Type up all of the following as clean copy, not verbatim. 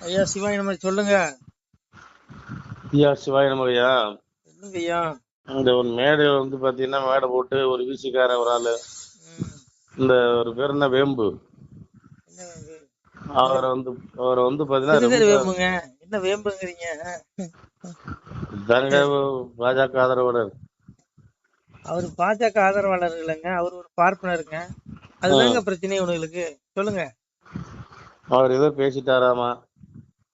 ஐயா சிவாய் நம்ம சொல்லுங்க. ஐயா சிவாய நமகையா. சொல்லுங்க ஐயா. இந்த ஒரு மேடை பாத்தீங்கன்னா மேடை போட்டு ஒரு வீசிக்கார ஒரு ஆளு, ம். இந்த ஒரு பேர் என்ன வேம்பு, என்ன வேம்பு? அவரை வந்து அவரை பாத்தீங்கன்னா சிறுதர் ரொம்ப வேம்புங்க. என்ன வேம்புங்கிறீங்க? தாங்க பாஜக ஆதரவாளர். அவரு பாஜக ஆதரவாளர் இல்லைங்க, அவர் ஒரு பார்ப்பனருங்க. அதுதாங்க பிரச்சனை உங்களுக்கு. சொல்லுங்க. அவர் ஏதோ பேசிட்டாராமா,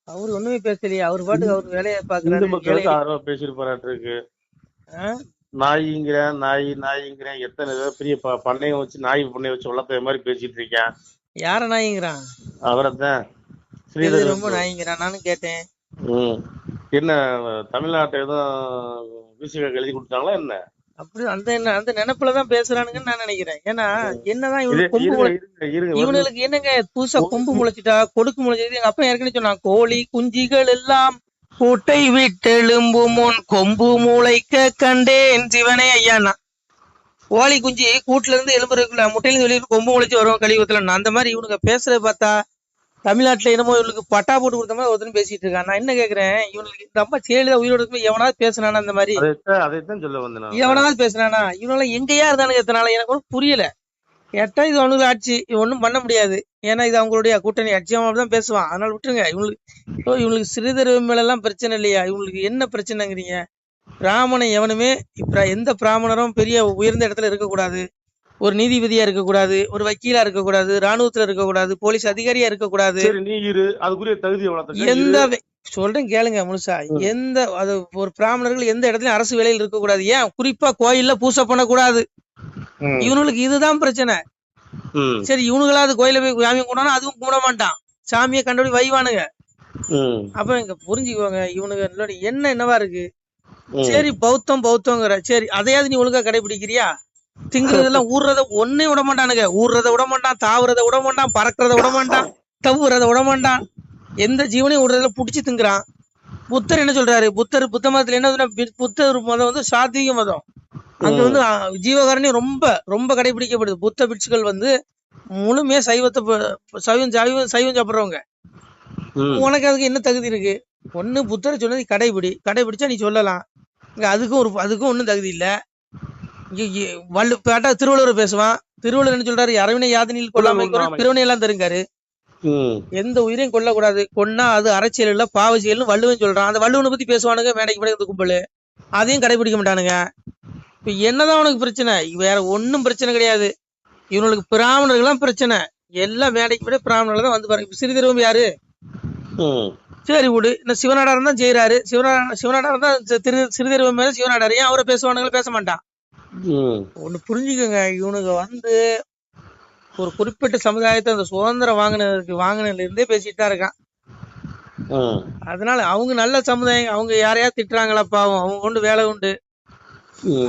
அவரு ஒண்ணுமே பேசலையே, அவர் பாட்டுக்கு அவர் வேலையை இந்து பாக்குறாரு. மக்களுக்கு ஆதரவா பேசியிருப்பாராட்டு இருக்கு. நாய்ங்கிறேன் நாய்ங்கிறேன், எத்தனை பெரிய பண்ணையம் வச்சு நாய் பண்ணைய வச்சு வளர்த்த மாதிரி பேசிட்டு இருக்கேன். யார நாய்ங்கிறான்? அவரைத்தான் ஸ்ரீதர் ஸ்ரீதர். ரொம்ப நாய்ங்கிறான், நானும் கேட்டேன். என்ன தமிழ்நாட்டை எதுவும் விசிக எழுதி கொடுத்தாங்களா என்ன? அப்படி அந்த நினைப்புலதான் பேசுறானுங்கன்னு நான் நினைக்கிறேன். ஏன்னா என்னதான் இவனுக்கு கொம்பு இவனுக்கு என்னங்க புதுசா கொம்பு முளைச்சிட்டா கொடுக்கு முளைச்சது. எங்க அப்பா ஏற்கனவே சொன்னான், கோழி குஞ்சிகள் எல்லாம் கூட்டை விட்டெழும்பும் முன் கொம்பு முளைக்க கண்டேன் சிவனே ஐயானா. கோழி குஞ்சு கூட்டுல இருந்து எலும்புறதுக்குள்ள முட்டையில வெளியே கொம்பு முளைச்சு வருவோம் கழிவுத்துல. அந்த மாதிரி இவனுக்கு பேசுறத பார்த்தா தமிழ்நாட்டுல என்னமோ இவனுக்கு பட்டா போட்டு கொடுத்த மாதிரி ஒருத்தரும் பேசிட்டு இருக்கான். நான் என்ன கேக்குறேன், இவனுக்கு இந்த அம்மா செயலிதான் உயிரோட இருக்கும்போது எவனாவது பேசுனானா? அந்த மாதிரி அதைத்தான் சொல்ல வந்தேன். எவனாவது பேசுனானா? இவனால எங்கேயா இருந்தானுங்க எத்தனால எனக்கு ஒன்றும் புரியல. கேட்டா இது அவனுக்கு ஆட்சி, ஒன்றும் பண்ண முடியாது. ஏன்னா இது அவங்களுடைய கூட்டணி ஆட்சி, அவன் தான் பேசுவான். அதனால விட்டுருங்க. இவங்களுக்கு சிறுதர் மேல எல்லாம் பிரச்சனை இல்லையா? இவங்களுக்கு என்ன பிரச்சனைங்கிறீங்க? பிராமணன் எவனுமே எந்த பிராமணரும் பெரிய உயர்ந்த இடத்துல இருக்கக்கூடாது, ஒரு நீதிபதியா இருக்கக்கூடாது, ஒரு வக்கீலா இருக்கக்கூடாது, ராணுவத்துல இருக்கக்கூடாது, போலீஸ் அதிகாரியா இருக்கக்கூடாது. எந்த சொல்றேன் கேளுங்க முழுசா. எந்த அது ஒரு பிராமணர்கள் எந்த இடத்துலயும் அரசு வேலையில் இருக்கக்கூடாது. ஏன் குறிப்பா கோயில்ல பூசை பண்ணக்கூடாது. இவனுக்கு இதுதான் பிரச்சனை. சரி, இவனுங்களாவது கோயில போய் சாமி கும்பிடணும், அதுவும் கும்பிட மாட்டான். சாமியை கண்டபடி வைவானுங்க. அப்ப இங்க புரிஞ்சுக்குவாங்க இவனுக்கு என்னவா இருக்கு. சரி, பௌத்தங்கிற சரி, அதையாவது நீ ஒழுங்கா கடைபிடிக்கிறியா? திங்குறதெல்லாம் ஊர்றத ஒன்னே விட மாட்டானுங்க. ஊர்றத விட மாட்டான், தாவுறத விட மாட்டான், பறக்கிறத விட மாட்டான், தவுறத விட மாட்டான். எந்த ஜீவனையும் விடுறதுல புடிச்சு திங்குறான். புத்தர் என்ன சொல்றாரு? புத்த மதத்துல என்ன, புத்தர் மதம் சாத்வீக மதம். அங்க ஜீவகாரணி ரொம்ப ரொம்ப கடைபிடிக்கப்படுது. புத்த பிட்சுகள் முழுமையா சைவம் சாப்பிடுறவங்க. உனக்கு அதுக்கு என்ன தகுதி இருக்கு? ஒண்ணு புத்தர் சொன்னது கடைபிடிச்சா நீ சொல்லலாம். அதுக்கும் ஒன்னும் தகுதி இல்ல. திருவள்ளுவர் பேசுவான். திருவள்ளுவர் என்ன சொல்றாரு? அரவினை யாதனில் கொல்லாமை பிறவனை எல்லாம் தருங்காரு. எந்த உயிரையும் கொல்லக்கூடாது, கொன்னா அது அரசியல் இல்ல பாவ செயல்னு வள்ளுவன் சொல்றான். அந்த வள்ளுவனை பத்தி பேசுவானுங்க மேடைக்கு மேடை கும்பல். அதையும் கடைபிடிக்க மாட்டானுங்க. இப்ப என்னதான் உனக்கு பிரச்சனை? வேற ஒன்னும் பிரச்சனை கிடையாது. இவனுக்கு பிராமணர்கள்லாம் பிரச்சனை. எல்லாம் மேடைக்கு மேடை பிராமணர்கள் தான் வந்து பாருங்க. சிறிதரவும் யாரு? சரி விடு, இந்த சிவநாடாரம் தான் செய்யறாரு. சிவநாடாரம் தான் சிறிதரவம் மேல சிவநாடார். ஏன் அவரை பேசுவானுங்க? பேச மாட்டான். ஒண்ணு புரிஞ்சுக்கோங்க, இவனுக்கு ஒரு குறிப்பிட்ட சமுதாயத்தை அந்த சுதந்திரம் வாங்கினதுல இருந்தே பேசிட்டு தான் இருக்கான். அதனால அவங்க நல்ல சமுதாயம், அவங்க யாரையா திட்டுறாங்களா பாவம், அவங்க கொண்டு வேலை உண்டு.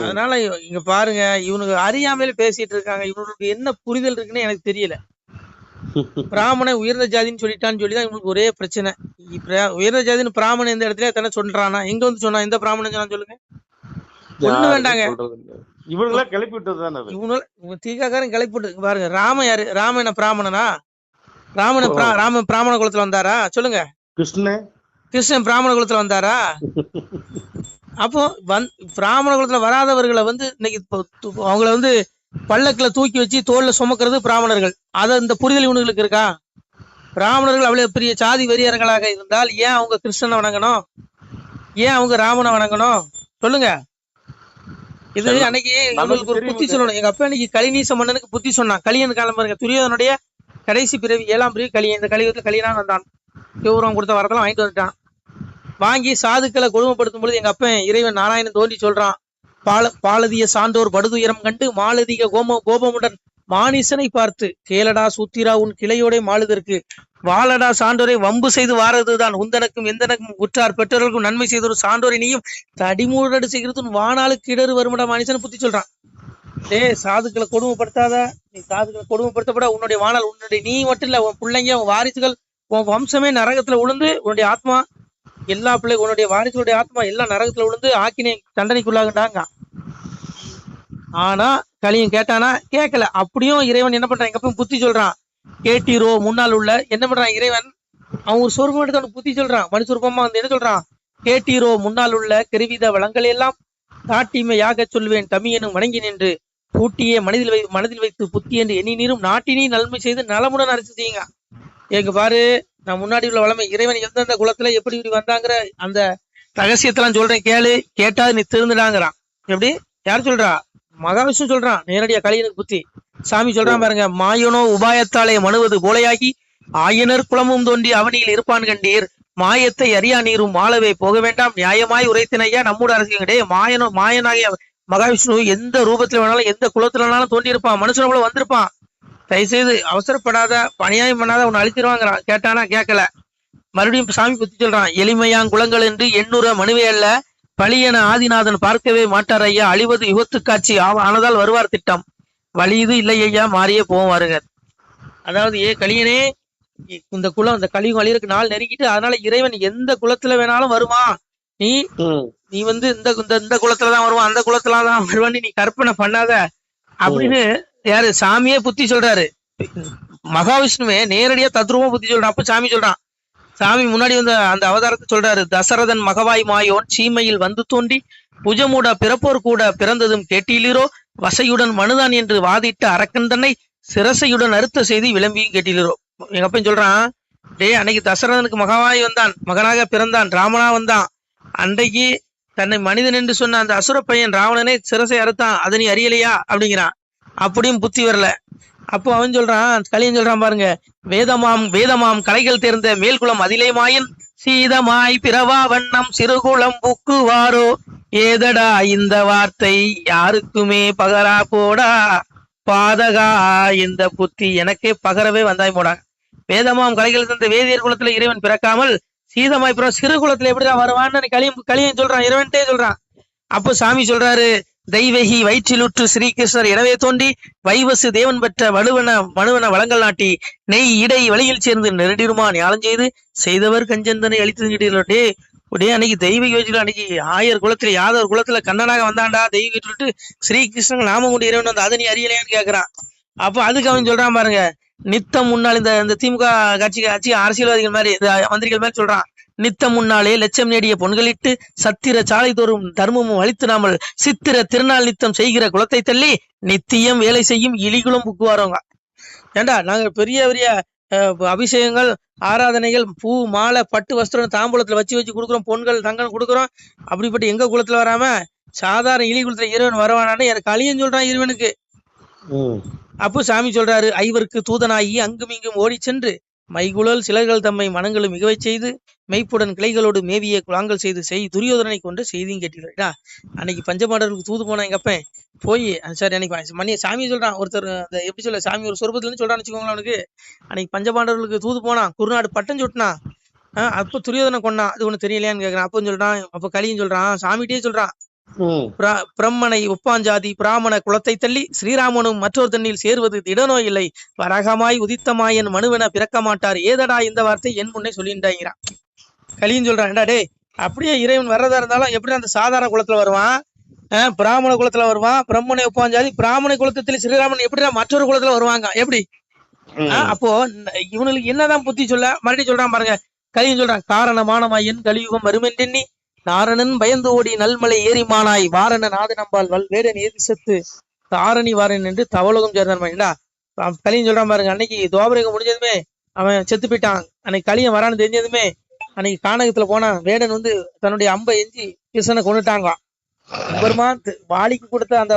அதனால இங்க பாருங்க, இவனுக்கு அறியாமையில பேசிட்டு இருக்காங்க. இவனுக்கு என்ன புரிதல் இருக்குன்னு எனக்கு தெரியல. பிராமணன் உயர்ந்த ஜாதின்னு சொல்லிட்டான்னு சொல்லிதான் இவனுக்கு ஒரே பிரச்சனை. உயர்ந்த ஜாதின்னு பிராமணன் எந்த இடத்துல தானே சொல்றானா? எங்க சொன்னா இந்த பிராமணன் சொன்னா சொல்லுங்க. ஒண்ணு வேண்டாங்க. இவங்கள கிளப்பி விட்டதுதானே. இவங்க தீகாக்காரன் கிளப்பி விட்டு பாருங்க. ராம யாரு? ராம என்ன பிராமணனா? ராமன் பிராமண குலத்துல வந்தாரா? சொல்லுங்க. கிருஷ்ணன் பிராமண குலத்துல வந்தாரா? அப்போ பிராமண குலத்துல வராதவர்களை இன்னைக்கு அவங்கள பல்லக்குல தூக்கி வச்சு தோல்ல சுமக்கிறது பிராமணர்கள். அத இந்த புரிதல் இவனுங்களுக்கு இருக்கா? பிராமணர்கள் அவ்வளவு பெரிய சாதி வெறியர்களாக இருந்தால் ஏன் அவங்க கிருஷ்ணனை வணங்கணும்? ஏன் அவங்க ராமனை வணங்கணும்? சொல்லுங்க. இது அன்னைக்கு இவங்களுக்கு ஒரு புத்தி சொல்லணும். எங்க அப்பா இன்னைக்கு கலிநீச மன்னனுக்கு புத்தி சொன்னான். கலியன் காலம் பாருங்க, துரியோதனுடைய கடைசி பிறவி 7ஆம் பிறவி கலியன். இந்த கலியுகத்துல கலியனான் வந்தான். கௌரவம் கொடுத்த வரதெல்லாம் வாங்கிட்டு வந்துட்டான். வாங்கி சாதுக்களை கொடுமைப்படுத்தும் பொழுது எங்க அப்பன் இறைவன் நாராயணன் தோன்றி சொல்றான், பாலதிய சான்றோர் படுதுயரம் கண்டு மாலதிக கோபமுடன் மானிசனை பார்த்து கேளடா சூத்திரா உன் கிளையோட மாளுதற்கு வாழடா சான்றோரை வம்பு செய்து வாரதுதான் உந்தனக்கும் எந்தனக்கும் உற்றார் பெற்றோர்களுக்கும் நன்மை செய்த ஒரு சான்றோரை நீயும் தடிமூடடு செய்கிறது வானாளுக்கு இடறு வருமடா மானிசனை புத்தி சொல்றான். சாதுக்களை கொடுமைப்படுத்தாத, நீ சாதுக்களை கொடுமைப்படுத்தப்பட உன்னுடைய வானால் உன்னுடைய நீ மட்டும் இல்ல, உன் பிள்ளைங்க, உன் வாரிசுகள், உன் வம்சமே நரகத்துல விழுந்து உன்னுடைய ஆத்மா எல்லா உன்னுடைய வாரிசுடைய ஆத்மா எல்லாம் நரகத்துல விழுந்து ஆக்கினை தண்டனைக்குள்ளாகண்டாங்க. ஆனா கலியன் கேட்டானா? கேட்கல. அப்படியும் இறைவன் என்ன பண்றான்? எங்க புத்தி சொல்றான். கேட்டீரோ முன்னால் உள்ள என்ன பண்றான் இறைவன்? அவன் ஒரு சொருபம் எடுத்து அவனுக்கு புத்தி சொல்றான். மனு சொருபமா வந்து என்ன சொல்றான்? கேட்டீரோ முன்னால் உள்ள கருவித வளங்கள் எல்லாம் நாட்டிமையாக சொல்வேன் தமியனும் வணங்கி நின்று பூட்டியே மனதில் வைத்து புத்தி என்று எண்ணி நீரும் நாட்டினே நன்மை செய்து நலமுடன் அரசு செய்யுங்க. எங்க பாரு, நான் முன்னாடி உள்ள வளமை இறைவன் எந்தெந்த குலத்துல எப்படி இப்படி வந்தாங்கிற அந்த ரகசியத்தெல்லாம் சொல்றேன் கேளு, கேட்டா நீ திருந்துடாங்கிறான். எப்படி? யார் சொல்றா? மகாவிஷ்ணு சொல்றான் நேரடியா கலியனுக்கு புத்தி. சாமி சொல்றான் பாருங்க, மாயனோ உபாயத்தாலே மனுவது போலையாகி ஆயனர் குலமும் தோன்றி அவனியில் இருப்பான் கண்டீர் மாயத்தை அறியா நீரும் மாளவே போக வேண்டாம் நியாயமாய் உரைத்தினையா நம்மூட அரசியலே. மாயனாகிய மகாவிஷ்ணு எந்த ரூபத்துல வேணாலும் எந்த குலத்துல வேணாலும் தோன்றி இருப்பான், மனுஷன போல வந்திருப்பான். தயவுசெய்து அவசரப்படாத, பணியாயம் பண்ணாத, உன்னை அழிச்சிருவாங்கிறான். கேட்டானா? கேட்கல. மறுபடியும் சாமி புத்தி சொல்றான், எளிமையாங் குலங்கள் என்று எண்ணுற மனுவே அல்ல பழியென ஆதிநாதன் பார்க்கவே மாட்டார் ஐயா அழிவது யுகத்து காட்சி ஆனதால் வருவார் திட்டம் வலியுது இல்லை ஐயா மாறியே போவாருங்க. அதாவது கலியனே, இந்த குலம் இந்த கலியுகம் அழியறதுக்கு நாள் நெருங்கிட்டு, அதனால இறைவன் எந்த குலத்துல வேணாலும் வருவான். நீ வந்து இந்த குலத்துலதான் வருவான், அந்த குலத்துலதான் வருவான்னு நீ கற்பனை பண்ணாத அப்படின்னு யாரு? சாமியே புத்தி சொல்றாரு. மகாவிஷ்ணுவே நேரடியா தத்ரூபமா புத்தி சொல்றான். அப்ப சாமி சொல்றான், சாமி முன்னாடி வந்து அந்த அவதாரத்தை சொல்றாரு. தசரதன் மகவாய் மாயோன் சீமையில் வந்து தோன்றி புஜமூட பிறப்போர் கூட பிறந்ததும் கேட்டீலீரோ வசையுடன் மனுதான் என்று வாதிட்ட அரக்கன் தன்னை சிரசையுடன் அறுத்த செய்தி விளம்பியும் கேட்டீலீரோ. எங்க அப்பன் சொல்றான், அன்னைக்கு தசரதனுக்கு மகவாய் வந்தான், மகனாக பிறந்தான், ராமனா வந்தான். அன்றைக்கு தன்னை மனிதன் என்று சொன்ன அந்த அசுர பையன் ராவணனே சிரசை அறுத்தான், அதை நீ அறியலையா அப்படிங்கிறான். அப்படியும் புத்தி வரல. அப்போ அவன் சொல்றான், கலியன் சொல்றான் பாருங்க, வேதமாம் கலைகள் தேர்ந்த மேல்குளம் அதிலே மாயன் சீதமாய் பிறவா வண்ணம் சிறுகுளம் புக்குவாரோ ஏதடா இந்த வார்த்தை யாருக்குமே பகரா போடா பாதகா இந்த புத்தி எனக்கே பகரவே வந்தாய் போடா. வேதமாம் கலைகள் தந்த வேதியர் குலத்துல இறைவன் பிறக்காமல் சீதமாய் பிறவா சிறு குலத்துல எப்படிதான் வருவான்னு கலியன் சொல்றான், இறைவன்ட்டே சொல்றான். அப்போ சாமி சொல்றாரு, தெய்வகி வயிற்றிலுற்று ஸ்ரீகிருஷ்ணர் எனவே தோன்றி வைவசு தேவன் பெற்ற மனுவன வளங்கள் நாட்டி நெய் இடை வழியில் சேர்ந்து நெருடிருமா ஞானம் செய்து செய்தவர் கஞ்சந்தனை அழித்து உடனே அன்னைக்கு தெய்வ யோஜில அன்னைக்கு 1000 குலத்துல யாதவர் குலத்துல கண்ணனாக வந்தாண்டா தெய்வ வீட்டு ஸ்ரீகிருஷ்ணன் நாம கொண்டு இறைவன் வந்து அதை நீ அறியலையான்னு கேட்கிறான். அப்போ அதுக்கு அவன் சொல்றான் பாருங்க, நித்தம் முன்னாள் இந்த திமுக கட்சி அரசியல்வாதிகள் மாதிரி மந்திரிகள் மாதிரி சொல்றான், நித்தம் முன்னாலே லட்சம் நேடிய பொன்களிட்டு சத்திர சாலை தோறும் தர்மமும் அளித்துனாமல் சித்திர திருநாள் நித்தம் செய்கிற குலத்தை தள்ளி நித்தியம் வேலை செய்யும் இலிகுலம் புக்குவாரோங்க. ஏண்டா நாங்க பெரிய பெரிய அபிஷேகங்கள் ஆராதனைகள் பூ மாலை பட்டு வஸ்திரம் தாம்பூலத்துல வச்சு கொடுக்குறோம், பொன்கள் தங்கம் கொடுக்குறோம், அப்படிப்பட்ட எங்க குலத்துல வராம சாதாரண இலி குலத்துல இறைவன் வரவானான்னு எனக்கு கலியன் சொல்றான் இறைவனுக்கு. அப்போ சாமி சொல்றாரு, ஐவருக்கு தூதனாகி அங்கும் இங்கும் ஓடி சென்று மைகுழல் சிலர்கள் தம்மை மனங்களும் மிகவை செய்து மெய்ப்புடன் கிளைகளோடு மேவிய குழாங்கள் செய்து துரியோதனை கொண்டு செய்தியும் கேட்டீர்களா. அன்னைக்கு பஞ்சபாண்டவர்களுக்கு தூது போனா எங்க அப்பன் போய் சார் அன்னைக்கு மணிய சாமி சொல்றான், ஒருத்தர் எப்படி சொல்ல சாமி ஒரு சொருபத்துல இருந்து சொல்றான்னு வச்சுக்கோங்களேன். அவனுக்கு அன்னைக்கு பஞ்சபாண்டவர்களுக்கு தூது போனான், குருநாடு பட்டம் சுட்டினான், அப்ப துரியோதனை கொண்டான், அது ஒண்ணு தெரியலையான்னு கேக்குறான். அப்பன்னு சொல்றான், அப்ப கலியும் சொல்றான், சாமிகிட்டே சொல்றான், பிரம்மனை ஒப்பாஞ்சாதி பிராமண குலத்தை தள்ளி ஸ்ரீராமனும் மற்றொரு தண்ணில் சேர்வது திடனோ இல்லை வரகமாய் உதித்தமாயன் மனுவென பிறக்க மாட்டார் ஏதடா இந்த வார்த்தை என் முன்னே சொல்லிட்டாங்கிறான். கலியும் சொல்றான், டே அப்படியே இறைவன் வர்றதா இருந்தாலும் எப்படி அந்த சாதாரண குலத்துல வருவான், பிராமண குலத்துல வருவான், பிரம்மனை ஒப்பாஞ்சாதி பிராமண குலத்தில் ஸ்ரீராமன் எப்படின்னா மற்றொரு குலத்துல வருவாங்க எப்படி? அப்போ இவனுக்கு என்னதான் புத்தி சொல்ல மறுபடியும் சொல்றான் பாருங்க. கலியும் சொல்றான், காரணமானமாயன் கலியுகம் வருமென்றெண்ணி நாரணன் பயந்து ஓடி நல்மலை ஏறிமானாய் வாரண நாது நம்பால் வேடன் ஏறி செத்து தாரணி வாரன் என்று தவலோகம் சேர்ந்தான்டா. கலியன் சொல்றான் பாருங்க, அன்னைக்கு துவாபரகம் முடிஞ்சதுமே அவன் செத்து போயிட்டான். அன்னைக்கு கலியன் வரான்னு தெரிஞ்சதுமே அன்னைக்கு கானகத்துல போனான், வேடன் வந்து தன்னுடைய அம்பை எஞ்சி கிருஷ்ணனை கொண்டுட்டாங்க. அப்புறமா வாலிக்கு கொடுத்த அந்த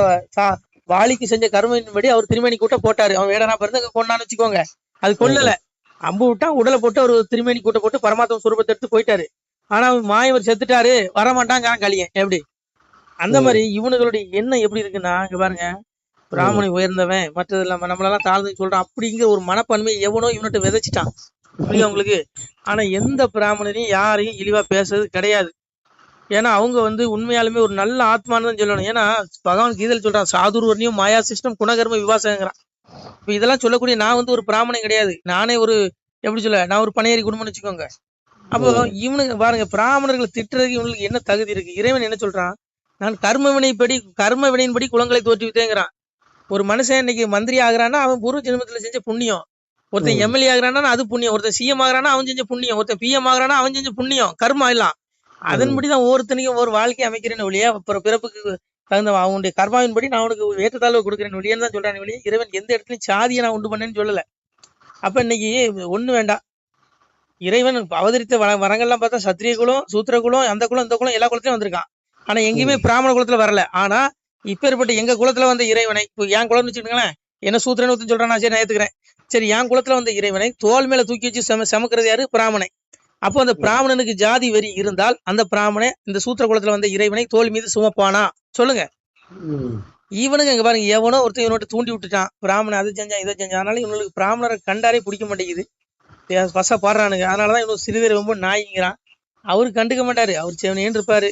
வாலிக்கு செஞ்ச கர்மத்தின்படி அவர் திருமணி கூட்ட போட்டாரு. அவன் வேடனா பிறந்து கொண்டான்னு வச்சுக்கோங்க, அது கொல்லல, அம்பு விட்டா உடலை போட்டு ஒரு திருமணி கூட்ட போட்டு பரமாத்மா சுரூபத்தை எடுத்து போயிட்டாரு. ஆனா மாயவர் செத்துட்டாரு, வரமாட்டாங்க கலியன். எப்படி? அந்த மாதிரி இவனுங்களுடைய எண்ணம் எப்படி இருக்குன்னா, இங்க பாருங்க, பிராமணி உயர்ந்தவன் மற்றது இல்லாம நம்மளெல்லாம் தாழ்ந்து சொல்றான் அப்படிங்கிற ஒரு மனப்பான்மை எவனோ இவன்கிட்ட விதைச்சிட்டான். புரியுது உங்களுக்கு? ஆனா எந்த பிராமணனையும் யாரையும் இழிவா பேசுறது கிடையாது. ஏன்னா அவங்க வந்து உண்மையாலுமே ஒரு நல்ல ஆத்மானு தான் சொல்லணும். ஏன்னா பகவான் கீதையில சொல்றான், சாதுர்வர்ணியும் மாயா சிஸ்டம் குணகர்ம விவாசங்கிறான். இப்ப இதெல்லாம் சொல்லக்கூடிய நான் வந்து ஒரு பிராமணன் கிடையாது, நானே ஒரு எப்படி சொல்ல, நான் ஒரு பனையேறி குடும்பம்னு வச்சுக்கோங்க. அப்போ இவனுக்கு பாருங்க, பிராமணர்களை திட்டுறதுக்கு இவனுக்கு என்ன தகுதி இருக்கு? இறைவன் என்ன சொல்றான், நான் கர்ம வினையின்படி குலங்களை தோற்றுவித்தேங்கிறான். ஒரு மனுஷன் இன்னைக்கு மந்திரி ஆகுறான்னா அவன் பூர்வ ஜென்மத்துல செஞ்ச புண்ணியம். ஒருத்தன் எம்எல்ஏ ஆகுறானா அது புண்ணியம், ஒருத்தன் சிஎம் ஆகுறானா அவன் செஞ்ச புண்ணியம், ஒருத்தன் பிஎம் ஆகுறானா அவன் செஞ்ச புண்ணியம், கர்மா எல்லாம். அதன்படிதான் ஒவ்வொருத்தனையும் ஒரு வாழ்க்கையை அமைக்கிறேன்னு ஒழிய அப்புறம் பிறப்புக்கு தகுந்த அவனுடைய கர்மாவின்படி நான் அவனுக்கு ஏற்றத்தாழ்வு கொடுக்குறேன் ஒழியன்னு தான் சொல்றான் ஒழிய இறைவன் எந்த இடத்துலயும் சாதியை நான் உண்டு பண்ணேன்னு சொல்லல. அப்ப இன்னைக்கு ஒண்ணு வேண்டாம், இறைவன் அவதரித்த வரங்கள்லாம் பார்த்தா சத்திரிய குலம், சூத்திர குலம், அந்த குலம் இந்த குலம் எல்லா குலத்திலயும் வந்திருக்கான். ஆனா எங்கேயுமே பிராமண குலத்துல வரல. ஆனா இப்பேற்பட்ட எங்க குலத்துல வந்த இறைவனை, இப்போ என் குலம்னு வச்சுக்கோங்களேன், என்ன சூத்திரன்னு ஒருத்தன் சொல்றான், சரி நான் ஏத்துக்கிறேன். சரி என் குலத்துல வந்த இறைவனை தோல் மேல தூக்கி வச்சு சமக்கிறது யாரு? பிராமணன். அப்போ அந்த பிராமணனுக்கு ஜாதி வரி இருந்தால் அந்த பிராமணன் இந்த சூத்திர குலத்துல வந்த இறைவனை தோல் மீது சுமப்பானா? சொல்லுங்க. இவனுக்கு இங்க பாருங்க, எவனோ ஒருத்தன் இவனோட தூண்டி விட்டுட்டான், பிராமணன் அதை செஞ்சான் இதை செஞ்சான், அதனால இவனுக்கு பிராமணரை கண்டாரே பிடிக்க மாட்டேங்குது, பசா பாடுறானுங்க. அதனாலதான் இவனுக்கு சிறிதர் ரொம்ப நாய்ங்கிறான். அவரு கண்டுக்க மாட்டாரு, அவர் செவனேன்னு இருப்பாரு.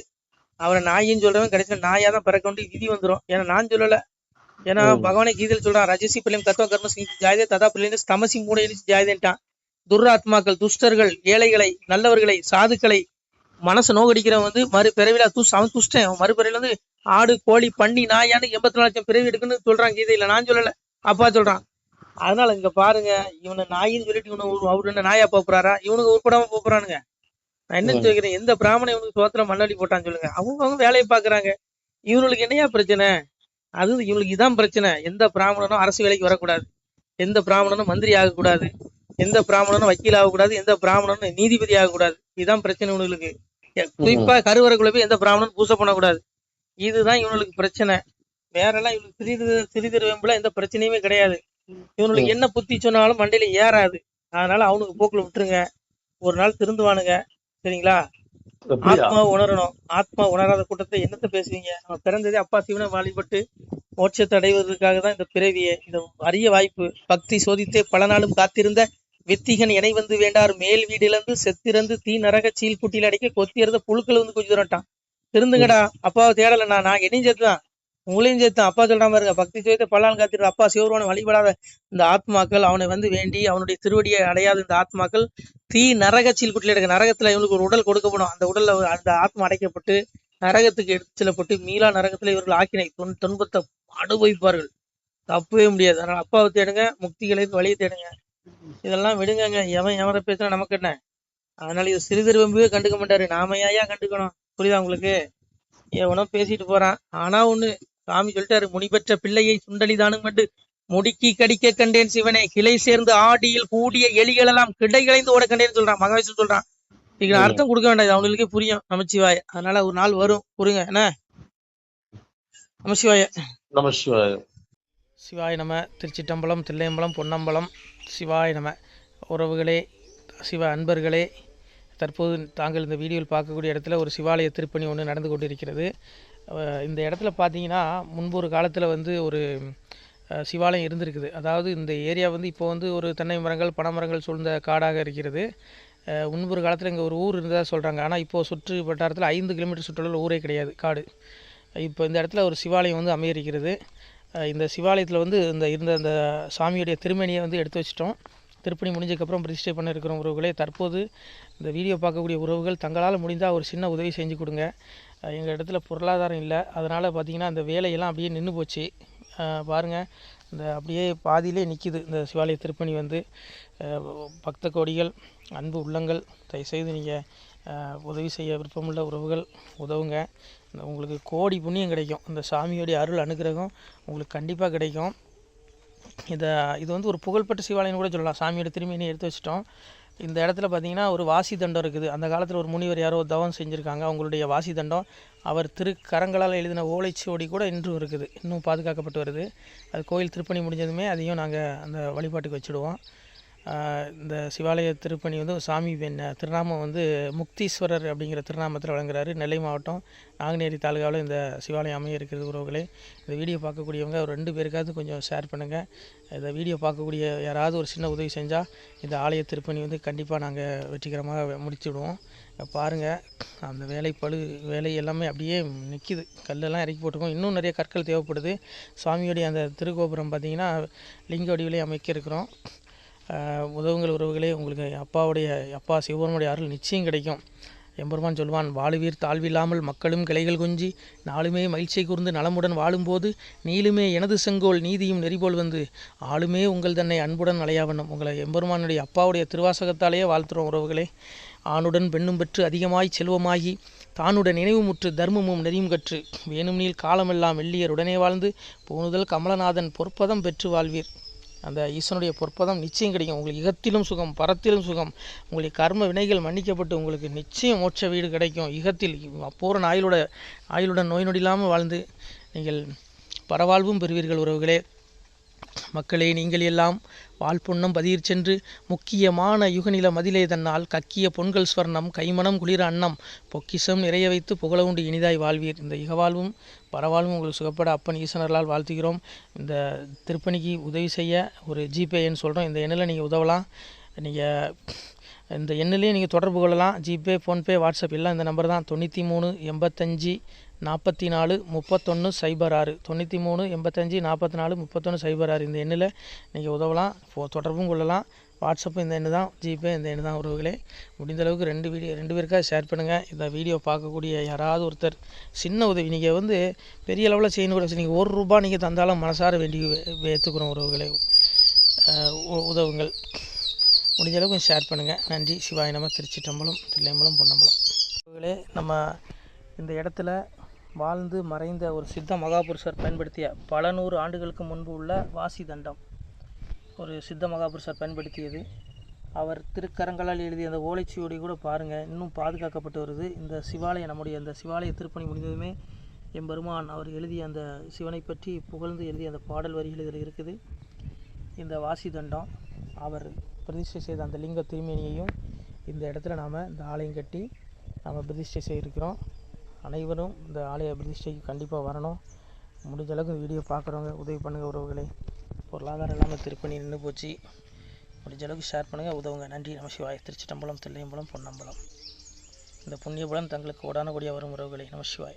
அவரை நாயின்னு சொல்றவன் கடைசியில் நாயா தான் பிறக்க வேண்டிய விதி வந்துடும். ஏன்னா நான் சொல்லல, ஏன்னா பகவானே கீதையில் சொல்றான், ரஜசி பிள்ளையும் கத்துவ கர்ம ஜாயதே ததா பிள்ளைங்க தமசி மூடை ஜாயதேன்ட்டான். துராத்மாக்கள், துஷ்டர்கள், ஏழைகளை, நல்லவர்களை, சாதுக்களை மனசு நோகடிக்கிறவன் வந்து மறுபிறவில அவன் துஷ்டன். அவன் மறுபிறவில வந்து ஆடு, கோழி, பன்னி, நாயான்னு 84 லட்சம் பிறவி எடுக்குன்னு சொல்றான் கீதையில, நான் சொல்லல, அப்பா சொல்றான். அதனால இங்க பாருங்க, இவனை நாயின்னு சொல்லிட்டு இவனு அவரு என்ன நாயா போப்புறாரா? இவனுக்கு உருப்படாம போப்புறானுங்க. நான் என்ன சொல்கிறேன், எந்த பிராமணன் இவனுக்கு சோத்திரம் மண்ணடி போட்டான்னு சொல்லுங்க. அவங்க வேலையை பாக்குறாங்க. இவனுக்கு என்னையா பிரச்சனை? அது இவனுக்கு இதான் பிரச்சனை. எந்த பிராமணனும் அரசு வேலைக்கு வரக்கூடாது, எந்த பிராமணனும் மந்திரி ஆகக்கூடாது, எந்த பிராமணனும் வக்கீல் ஆகக்கூடாது, எந்த பிராமணனும் நீதிபதி ஆகக்கூடாது. இதுதான் பிரச்சனை இவனுக்கு. குறிப்பா கருவறைக்குள்ள போய் எந்த பிராமணனும் பூசை பண்ணக்கூடாது. இதுதான் இவனுக்கு பிரச்சனை. வேற எல்லாம் இவனுக்கு சிறிதர் வெம்புல எந்த பிரச்சனையுமே கிடையாது. இவனுக்கு என்ன புத்தி சொன்னாலும் மண்டையில ஏறாது. அதனால அவனுக்கு போக்குல விட்டுருங்க, ஒரு நாள் திருந்துவானுங்க. சரிங்களா? ஆத்மா உணரணும். ஆத்மா உணராத கூட்டத்தை என்னத்த பேசுவீங்க? நம்ம பிறந்ததே அப்பா சிவனை வழிபட்டு மோட்சத்தை அடைவதற்காக தான் இந்த பிறவியே. இது அரிய வாய்ப்பு. பக்தி சோதித்தே பல நாளும் காத்திருந்த வித்திகன் இணை வந்து வேண்டார் மேல் வீடிலிருந்து செத்திறந்து தீ நரக சீல் குட்டியில் அடைக்க கொத்தியிருந்த புழுக்கள் வந்து கொஞ்சம் தூரட்டான். திருந்துங்கடா, அப்பாவை தேடலண்ணா, நான் என்னையும் சேர்த்துதான் உங்களையும் சேர்த்தான். அப்பா சொல்றாம இருங்க, பக்தி சோதித்த பல நாள் காத்திருந்த அப்பா சிவருவனை வழிபடாத இந்த ஆத்மாக்கள், அவனை வந்து வேண்டி அவனுடைய திருவடியை அடையாத இந்த ஆத்மாக்கள் தீ நரக சீல் குட்டியில் அடைக்க, நரகத்துல இவனுக்கு ஒரு உடல் கொடுக்கப்படும். அந்த உடல்ல அந்த ஆத்மா அடைக்கப்பட்டு நரகத்துக்கு எடுத்து செல்லப்பட்டு மீளா நரகத்துல இவர்கள் ஆக்கினை துன்பத்தை அனுபவிப்பார்கள். தப்பவே முடியாது. அதனால அப்பாவை தேடுங்க, முக்திகளை வழியை தேடுங்க. இதெல்லாம் விடுங்க. எவன் எவரை பேசுனா நமக்கு என்ன? அதனால இது சிறிதர் வெம்பவே கண்டுக்க மாட்டாரு, நாம ஏன் கண்டுக்கணும்? புரியுதா உங்களுக்கு? எவனோ பேசிட்டு போறான். ஆனா ஒண்ணு, சாமி சொல்லிட்டாரு, முனி பெற்ற பிள்ளையை சுண்டலிதானும் கண்டு முடிக்கி கடிக்க கண்டேன் சிவனை, கிளை சேர்ந்து ஆடியில் கூடிய எலிகள் எல்லாம் கிடைகளைந்து ஓட கண்டேன்னு சொல்றான், மகாவிஷ்ணு சொல்றான். இதுக்கு அர்த்தம் கொடுக்க வேண்டாம், அவங்களுக்கே புரியும் நமச்சிவாய. அதனால ஒரு நாள் வரும், புரியுங்க என்ன? நமசிவாய. நமசிவாய. சிவாய நம. திருச்சிட்டம்பலம், தில்லையம்பலம், பொன்னம்பலம். சிவாய நம. உறவுகளே, சிவ அன்பர்களே, தற்போது தாங்கள் இந்த வீடியோவில் பார்க்கக்கூடிய இடத்துல ஒரு சிவாலய திருப்பணி ஒன்று நடந்து கொண்டிருக்கிறது. இந்த இடத்துல பார்த்தீங்கன்னா முன்பு ஒரு காலத்தில் வந்து ஒரு சிவாலயம் இருந்திருக்குது. அதாவது இந்த ஏரியா வந்து இப்போ வந்து ஒரு தென்னை மரங்கள், பனைமரங்கள் சூழ்ந்த காடாக இருக்கிறது. முன்பு ஒரு காலத்தில் இங்கே ஒரு ஊர் இருந்ததாக சொல்கிறாங்க. ஆனால் இப்போது சுற்று வட்டாரத்தில் 5 கிலோமீட்டர் சுற்றுலாவில் ஊரே கிடையாது, காடு. இப்போ இந்த இடத்துல ஒரு சிவாலயம் வந்து அமையிருக்கிறது. இந்த சிவாலயத்தில் வந்து இருந்த அந்த சாமியுடைய திருமேனியை வந்து எடுத்து வச்சிட்டோம். திருப்பணி முடிஞ்சதுக்கப்புறம் பிரதிஷ்டை பண்ண இருக்கிற உறவுகளே, தற்போது இந்த வீடியோ பார்க்கக்கூடிய உறவுகள் தங்களால் முடிந்தால் ஒரு சின்ன உதவி செஞ்சு கொடுங்க. எங்கள் இடத்துல பொருளாதாரம் இல்லை, அதனால் பார்த்திங்கன்னா அந்த வேலையெல்லாம் அப்படியே நின்று போச்சு. பாருங்கள், இந்த அப்படியே பாதியிலே நிற்கிது இந்த சிவாலய திருப்பணி வந்து. பக்த கோடிகள், அன்பு உள்ளங்கள், தயவுசெய்து நீங்கள் உதவி செய்ய விருப்பமுள்ள உறவுகள் உதவுங்க. உங்களுக்கு கோடி புண்ணியம் கிடைக்கும். இந்த சாமியோடைய அருள் அனுகிரகம் உங்களுக்கு கண்டிப்பாக கிடைக்கும். இது வந்து ஒரு புகழ்பெற்ற சிவாலயம் கூட சொல்லலாம். சாமியோட திருமேனியை எடுத்து வச்சிட்டோம். இந்த இடத்துல பார்த்திங்கன்னா ஒரு வாசி தண்டம் இருக்குது. அந்த காலத்தில் ஒரு முனிவர் யாரோ தவம் செஞ்சுருக்காங்க. அவங்களுடைய வாசி தண்டம் அவர் திருக்கரங்களால் எழுதின ஓலைச்சுவடி கூட இன்றும் இருக்குது, இன்னும் பாதுகாக்கப்பட்டு வருது. அது கோயில் திருப்பணி முடிஞ்சதுமே அதையும் நாங்கள் அந்த வழிபாட்டுக்கு வச்சுடுவோம். இந்த சிவாலய திருப்பணி வந்து சாமி திருநாமம் வந்து முக்தீஸ்வரர் அப்படிங்கிற திருநாமத்தில் வழங்குறாரு. நெல்லை மாவட்டம் நாங்குநேரி தாலுகாவில் இந்த சிவாலயம் அமைய இருக்கிறது உறவுகளே. இந்த வீடியோ பார்க்கக்கூடியவங்க ஒரு 2 பேருக்காவது கொஞ்சம் ஷேர் பண்ணுங்கள். இந்த வீடியோ பார்க்கக்கூடிய யாராவது ஒரு சின்ன உதவி செஞ்சால் இந்த ஆலய திருப்பணி வந்து கண்டிப்பாக நாங்கள் வெற்றிகரமாக முடிச்சுடுவோம். பாருங்கள், அந்த வேலை எல்லாமே அப்படியே நிற்கிது. கல்லெல்லாம் இறக்கி போட்டிருக்கோம். இன்னும் நிறைய கற்கள் தேவைப்படுது. சுவாமியோடைய அந்த திருக்கோபுரம் பார்த்திங்கன்னா லிங்க வடிவிலே அமைக்க இருக்கிறோம். உதவுங்கள் உறவுகளே. உங்களுக்கு அப்பா சிவபெருமானுடைய அருள் நிச்சயம் கிடைக்கும். எம்பெருமான் சொல்வான், வாழுவீர் தாழ்வில்லாமல் மக்களும் கிளைகள் கொஞ்சி நாளுமே மகிழ்ச்சியை கூர்ந்து நலமுடன் வாழும்போது நீளுமே எனது செங்கோல் நீதியும் நெறிபோல் வந்து ஆளுமே உங்கள் தன்னை அன்புடன் அலையாவண்ணம். உங்களை எம்பெருமானுடைய அப்பாவுடைய திருவாசகத்தாலேயே வாழ்த்துறோம் உறவுகளே. ஆணுடன் பெண்ணும் பெற்று அதிகமாய் செல்வமாகி தானுடன் நினைவுமுற்று தர்மமும் நெறியும் கற்று வேணும் நீள் காலமெல்லாம் வெள்ளியர் உடனே வாழ்ந்து போனுதல் கமலநாதன் பொற்பதம் பெற்று வாழ்வீர். அந்த ஈசனுடைய பொற்பதம் நிச்சயம் கிடைக்கும். உங்களுக்கு இகத்திலும் சுகம், பரத்திலும் சுகம். உங்களுடைய கர்ம வினைகள் மன்னிக்கப்பட்டு உங்களுக்கு நிச்சயம் மோட்ச வீடு கிடைக்கும். இகத்தில் பூரண ஆயுளுடன் நோய் நொடி இல்லாமல் வாழ்ந்து நீங்கள் பரவாழ்வும் பெறுவீர்கள் உறவுகளே. மக்களே, நீங்கள் எல்லாம் வாழ்பொன்னம் பதியிற் சென்று முக்கியமான யுகநில மதிலே தன்னால் கக்கிய பொன்கள் ஸ்வர்ணம் கைமணம் குளிர அன்னம் பொக்கிஷம் நிறைய வைத்து புகழவுண்டு இனிதாய் வாழ்வீர். இந்த இகவாழ்வும் பரவாழ்வும் உங்களுக்கு சுகப்பட அப்பன் ஈசனர்களால் வாழ்த்துகிறோம். இந்த திருப்பணிக்கு உதவி செய்ய ஒரு ஜிபே எண் சொல்கிறோம். இந்த எண்ணில் நீங்கள் உதவலாம். நீங்கள் இந்த எண்ணிலே நீங்கள் தொடர்பு கொள்ளலாம். ஜிபே, ஃபோன்பே, வாட்ஸ்அப் எல்லாம் இந்த நம்பர் தான். 93 85 44 31 06 93 85 44 31 06. இந்த எண்ணில் நீங்கள் உதவலாம், தொடர்பும் கொள்ளலாம். வாட்ஸ்அப்பு இந்த எண்ணு தான், ஜிபே இந்த எண்ணு தான் உறவுகளே. முடிந்தளவுக்கு ரெண்டு பேருக்காக ஷேர் பண்ணுங்கள். இந்த வீடியோ பார்க்கக்கூடிய யாராவது ஒருத்தர் சின்ன உதவி, நீங்கள் பெரிய அளவில் செய்யணும் கூட, நீங்கள் ₹1 நீங்கள் தந்தாலும் மனசார வேண்டி ஏற்றுக்கிறோம் உறவுகளே. உதவுங்கள். முடிஞ்ச அளவுக்கு ஷேர் பண்ணுங்கள். நன்றி. சிவாய நம. திருச்சிற்றம்பலம், தில்லையம்பலம், பொன்னம்பலம். உறவுகளே, நம்ம இந்த இடத்துல வாழ்ந்து மறைந்த ஒரு சித்த மகாபுருஷர் பயன்படுத்திய பல 100 ஆண்டுகளுக்கு முன்பு உள்ள வாசி தண்டம் ஒரு சித்த மகாபுருஷர் பயன்படுத்தியது. அவர் திருக்கரங்களால் எழுதிய அந்த ஓலைச்சுவடி கூட பாருங்கள், இன்னும் பாதுகாக்கப்பட்டு வருது. இந்த சிவாலயம், நம்முடைய அந்த சிவாலய திருப்பணி முடிந்ததுமே எம்பெருமான் அவர் எழுதிய அந்த சிவனை பற்றி புகழ்ந்து எழுதிய அந்த பாடல் வரிகள் இதில் இருக்குது. இந்த வாசி தண்டம் அவர் பிரதிஷ்டை செய்த அந்த லிங்க திருமேனியையும் இந்த இடத்துல நாம் இந்த ஆலயம் கட்டி நாம் பிரதிஷ்டை செய்திருக்கிறோம். அனைவரும் இந்த ஆலய பிரதிஷ்டைக்கு கண்டிப்பாக வரணும். முடிஞ்ச அளவுக்கு இந்த வீடியோ பார்க்குறவங்க உதவி பண்ணுங்கள் உறவுகளை. பொருளாதாரம் இல்லாமல் திருப்பணி நின்று போச்சு. முடிஞ்ச அளவுக்கு ஷேர் பண்ணுங்கள், உதவுங்க. நன்றி. நம சிவாய. திருச்சிற்றம்பலம், தில்லையம்பலம், பொன்னம்பலம். இந்த புண்ணிய பலன் தங்களுக்கு கோடான கோடியாக வரும் உறவுகளை. நம சிவாய.